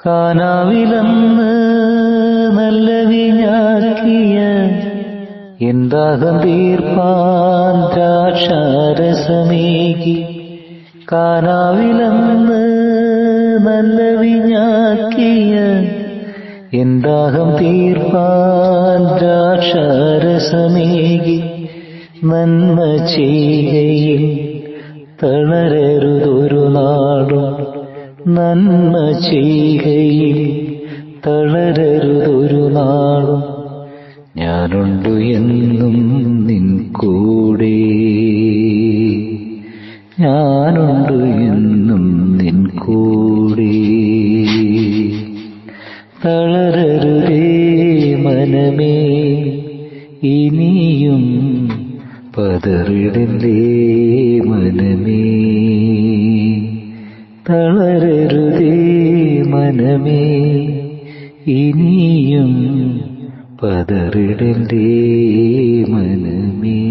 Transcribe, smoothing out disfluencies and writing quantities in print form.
കാനാവിലന്ന് നല്ല വീഞ്ഞാക്കിയ എന്താകം തീർപ്പാൻ ദ്രാക്ഷാരസമേകി. കാനാവിലന്ന് നല്ല വീഞ്ഞാക്കിയ എന്താകം തീർപ്പാൻ ദ്രാക്ഷാരസമേകി. നന്മ ചെയ്യുകയിൽ തളരരുതൊരു നാളും, നന്മ ചെയ്യുകയിൽ തളരരുതൊരു നാളും. ഞാനുണ്ടു എന്നും നിൻ കൂടെ, ഞാനുണ്ടു എന്നും നിൻ കൂടെ. തളരരുതേ മനമേ, ഇനിയും പതറിടല്ലേ മനമേ. തളരരുതേ മനമേ, ഇനിയും പതറിടല്ലേ മനമേ.